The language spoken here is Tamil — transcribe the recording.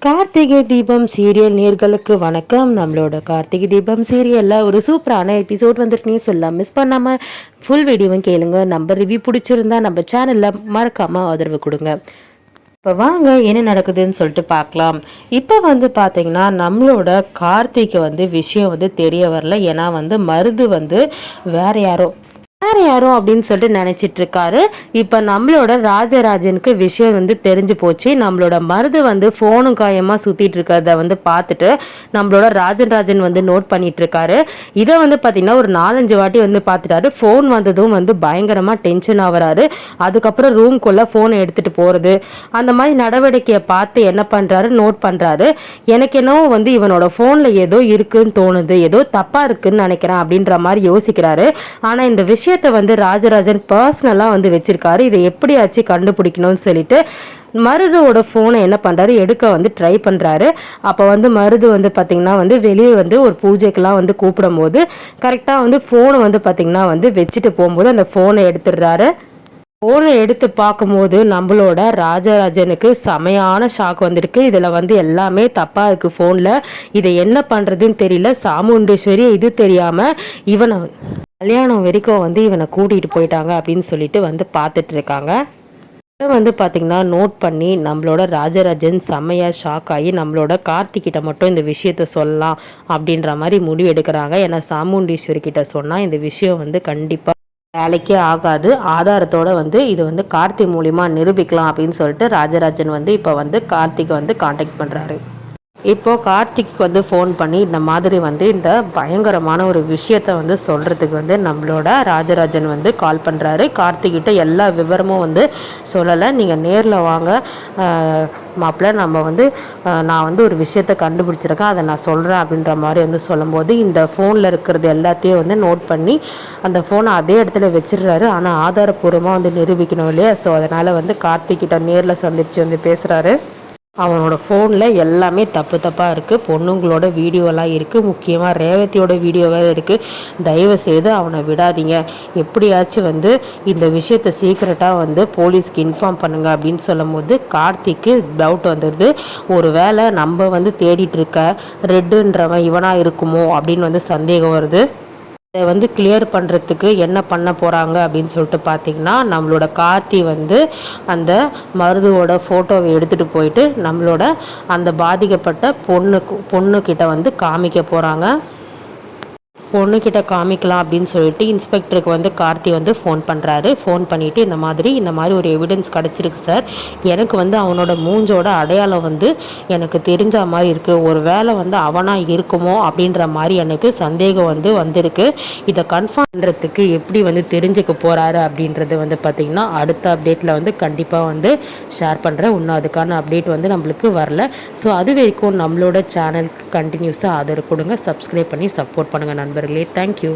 கார்த்திகை தீபம் சீரியல் நேர்களுக்கு வணக்கம். நம்மளோட கார்த்திகை தீபம் சீரியல்ல ஒரு சூப்பரான எபிசோட் வந்துட்டு சொல்லலாம். மிஸ் பண்ணாம ஃபுல் வீடியோவும் கேளுங்க. நம்ம ரிவ்யூ பிடிச்சிருந்தா நம்ம சேனல்ல மறக்காம ஆதரவு கொடுங்க. இப்போ வாங்க என்ன நடக்குதுன்னு சொல்லிட்டு பார்க்கலாம். இப்போ பார்த்தீங்கன்னா நம்மளோட கார்த்திகை விஷயம் தெரிய வரல. ஏன்னா மருது வேற யாரோ அப்படின்னு சொல்லிட்டு நினைச்சிட்டு இருக்காரு. இப்ப நம்மளோட ராஜராஜனுக்கு விஷயம் தெரிஞ்சு போச்சு. நம்மளோட மருது போனும் காயமா சுத்திட்டு இருக்கிறத பார்த்துட்டு நம்மளோட ராஜன் நோட் பண்ணிட்டு இருக்காரு. இதை பாத்தீங்கன்னா ஒரு 4-5 வாட்டி பார்த்துட்டாரு. போன் வந்ததும் பயங்கரமா டென்ஷன் ஆகுறாரு. அதுக்கப்புறம் ரூம்குள்ள போனை எடுத்துட்டு போறது, அந்த மாதிரி நடவடிக்கையை பார்த்து என்ன பண்றாரு, நோட் பண்றாரு. எனக்கு என்னவோ இவனோட போன்ல ஏதோ இருக்குன்னு தோணுது, ஏதோ தப்பா இருக்குன்னு நினைக்கிறேன் அப்படின்ற மாதிரி யோசிக்கிறாரு. ஆனா இந்த விஷயத்தை ராஜராஜன் பர்சனலா வச்சிருக்காரு. இதை எப்படியாச்சு கண்டுபிடிக்கணும்னு சொல்லிட்டு மருதுவோட போனை என்ன பண்றாரு, எடுக்க ட்ரை பண்றாரு. அப்ப மருது பாத்தீங்கன்னா வெளியே ஒரு பூஜைக்கெல்லாம் கூப்பிடும் போது கரெக்டா போனை பாத்தீங்கன்னா வச்சுட்டு போகும்போது அந்த போனை எடுத்துடுறாரு. போனை எடுத்து பார்க்கும்போது நம்மளோட ராஜராஜனுக்கு செமையான ஷாக் வந்திருக்கு. இதுல எல்லாமே தப்பா இருக்கு போன்ல. இதை என்ன பண்றதுன்னு தெரியல. சாமுண்டீஸ்வரி இது தெரியாம இவனை கல்யாணம் வரைக்கும் இவனை கூட்டிகிட்டு போயிட்டாங்க அப்படின்னு சொல்லிட்டு பார்த்துட்டு இருக்காங்க. இதை பார்த்தீங்கன்னா நோட் பண்ணி நம்மளோட ராஜராஜன் செம்மையாக ஷாக் ஆகி நம்மளோட கார்த்திகிட்ட மட்டும் இந்த விஷயத்த சொல்லலாம் அப்படின்ற மாதிரி முடிவு எடுக்கிறாங்க. ஏன்னா சாமுண்டீஸ்வரி கிட்ட சொன்னால் இந்த விஷயம் கண்டிப்பாக வேலைக்கே ஆகாது. ஆதாரத்தோட இது கார்த்தி மூலியமா நிரூபிக்கலாம் அப்படின்னு சொல்லிட்டு ராஜராஜன் இப்போ கார்த்திகை கான்டாக்ட் பண்ணுறாரு. இப்போ கார்த்திக் ஃபோன் பண்ணி இந்த மாதிரி இந்த பயங்கரமான ஒரு விஷயத்த சொல்கிறதுக்கு நம்மளோட ராஜராஜன் கால் பண்ணுறாரு. கார்த்திகிட்ட எல்லா விவரமும் சொல்லலை. நீங்கள் நேரில் வாங்க மாப்பிள்ள, நம்ம நான் ஒரு விஷயத்த கண்டுபிடிச்சிருக்கேன், அதை நான் சொல்கிறேன் அப்படின்ற மாதிரி சொல்லும்போது இந்த ஃபோனில் இருக்கிறது எல்லாத்தையும் நோட் பண்ணி அந்த ஃபோனை அதே இடத்துல வச்சிடுறாரு. ஆனால் ஆதாரப்பூர்வமாக நிரூபிக்கணும் இல்லையா? ஸோ அதனால் கார்த்திகிட்ட நேரில் சந்தித்து பேசுகிறாரு. அவனோட ஃபோனில் எல்லாமே தப்பாக இருக்குது. பொண்ணுங்களோட வீடியோலாம் இருக்குது. முக்கியமாக ரேவதியோட வீடியோவாக இருக்குது. தயவு செய்து அவனை விடாதீங்க. எப்படியாச்சும் இந்த விஷயத்தை சீக்கிரட்டாக போலீஸ்க்கு இன்ஃபார்ம் பண்ணுங்க அப்படின்னு சொல்லும் போது கார்த்திக்கு டவுட் வந்துடுது. ஒரு வேளை நம்ம தேடிட்டு இருக்க ரெட்டுன்றவன் இவனாக இருக்குமோ அப்படின்னு சந்தேகம் வருது. இதை கிளியர் பண்ணுறதுக்கு என்ன பண்ண போகிறாங்க அப்படின்னு சொல்லிட்டு பார்த்தீங்கன்னா நம்மளோட கார்த்தி அந்த மருதுவோட ஃபோட்டோவை எடுத்துகிட்டு போயிட்டு நம்மளோட அந்த பாதிக்கப்பட்ட பொண்ணுக்கிட்ட காமிக்க போகிறாங்க. பொண்ணுக்கிட்ட காமிக்கலாம் அப்படின்னு சொல்லிட்டு இன்ஸ்பெக்டருக்கு கார்த்தி ஃபோன் பண்ணுறாரு. ஃபோன் பண்ணிவிட்டு இந்த மாதிரி ஒரு எவிடன்ஸ் கிடச்சிருக்கு சார். எனக்கு அவனோட மூஞ்சோட அடையாளம் எனக்கு தெரிஞ்ச மாதிரி இருக்குது. ஒரு வேளை அவனாக இருக்குமோ அப்படின்ற மாதிரி எனக்கு சந்தேகம் வந்திருக்கு. இதை கன்ஃபார்ம் பண்ணுறதுக்கு எப்படி தெரிஞ்சுக்க போகிறாரு அப்படின்றது பார்த்திங்கன்னா அடுத்த அப்டேட்டில் கண்டிப்பாக ஷேர் பண்ணுறேன். இன்னும் அதுக்கான அப்டேட் நம்மளுக்கு வரல. ஸோ அது வரைக்கும் நம்மளோட சேனலுக்கு கண்டினியூஸாக ஆதரவு கொடுங்க. சப்ஸ்கிரைப் பண்ணி சப்போர்ட் பண்ணுங்கள் நண்பர்களே. தேங்க்யூ.